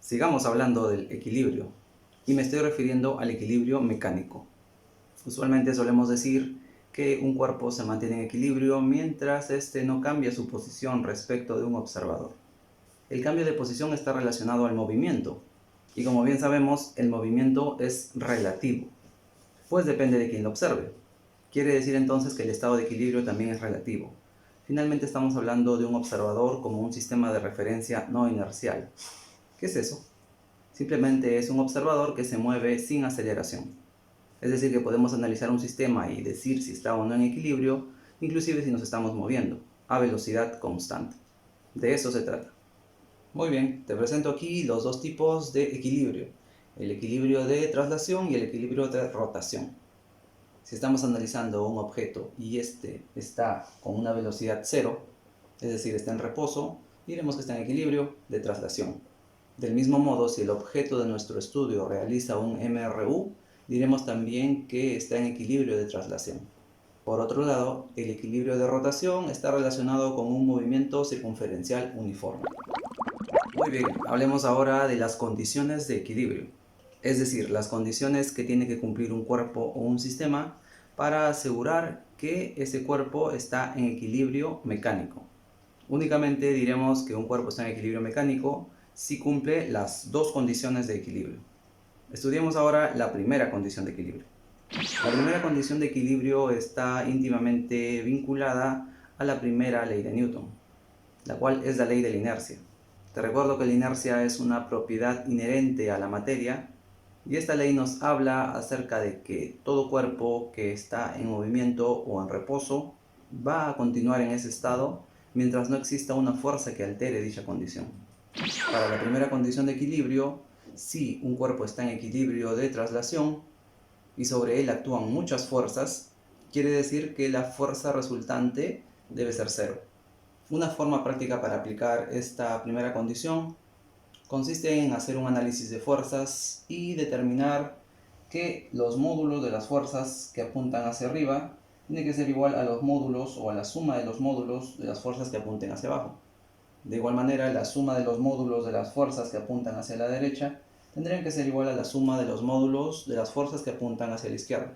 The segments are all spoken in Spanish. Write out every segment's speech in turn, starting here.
Sigamos hablando del equilibrio, y me estoy refiriendo al equilibrio mecánico. Usualmente solemos decir que un cuerpo se mantiene en equilibrio mientras éste no cambia su posición respecto de un observador. El cambio de posición está relacionado al movimiento, y como bien sabemos, el movimiento es relativo, pues depende de quien lo observe. Quiere decir entonces que el estado de equilibrio también es relativo. Finalmente estamos hablando de un observador como un sistema de referencia no inercial. ¿Qué es eso? Simplemente es un observador que se mueve sin aceleración. Es decir, que podemos analizar un sistema y decir si está o no en equilibrio, inclusive si nos estamos moviendo, a velocidad constante. De eso se trata. Muy bien, te presento aquí los dos tipos de equilibrio. El equilibrio de traslación y el equilibrio de rotación. Si estamos analizando un objeto y este está con una velocidad cero, es decir, está en reposo, diremos que está en equilibrio de traslación. Del mismo modo, si el objeto de nuestro estudio realiza un MRU, diremos también que está en equilibrio de traslación. Por otro lado, el equilibrio de rotación está relacionado con un movimiento circunferencial uniforme. Muy bien, hablemos ahora de las condiciones de equilibrio, es decir, las condiciones que tiene que cumplir un cuerpo o un sistema para asegurar que ese cuerpo está en equilibrio mecánico. Únicamente diremos que un cuerpo está en equilibrio mecánico si cumple las dos condiciones de equilibrio. Estudiemos ahora la primera condición de equilibrio. La primera condición de equilibrio está íntimamente vinculada a la primera ley de Newton, la cual es la ley de la inercia. Te recuerdo que la inercia es una propiedad inherente a la materia y esta ley nos habla acerca de que todo cuerpo que está en movimiento o en reposo va a continuar en ese estado mientras no exista una fuerza que altere dicha condición. Para la primera condición de equilibrio, si un cuerpo está en equilibrio de traslación y sobre él actúan muchas fuerzas, quiere decir que la fuerza resultante debe ser cero. Una forma práctica para aplicar esta primera condición consiste en hacer un análisis de fuerzas y determinar que los módulos de las fuerzas que apuntan hacia arriba tienen que ser igual a los módulos o a la suma de los módulos de las fuerzas que apunten hacia abajo. De igual manera, la suma de los módulos de las fuerzas que apuntan hacia la derecha tendrían que ser igual a la suma de los módulos de las fuerzas que apuntan hacia la izquierda.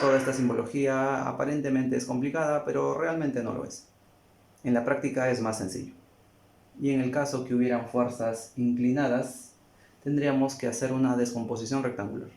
Toda esta simbología aparentemente es complicada, pero realmente no lo es. En la práctica es más sencillo. Y en el caso que hubieran fuerzas inclinadas, tendríamos que hacer una descomposición rectangular.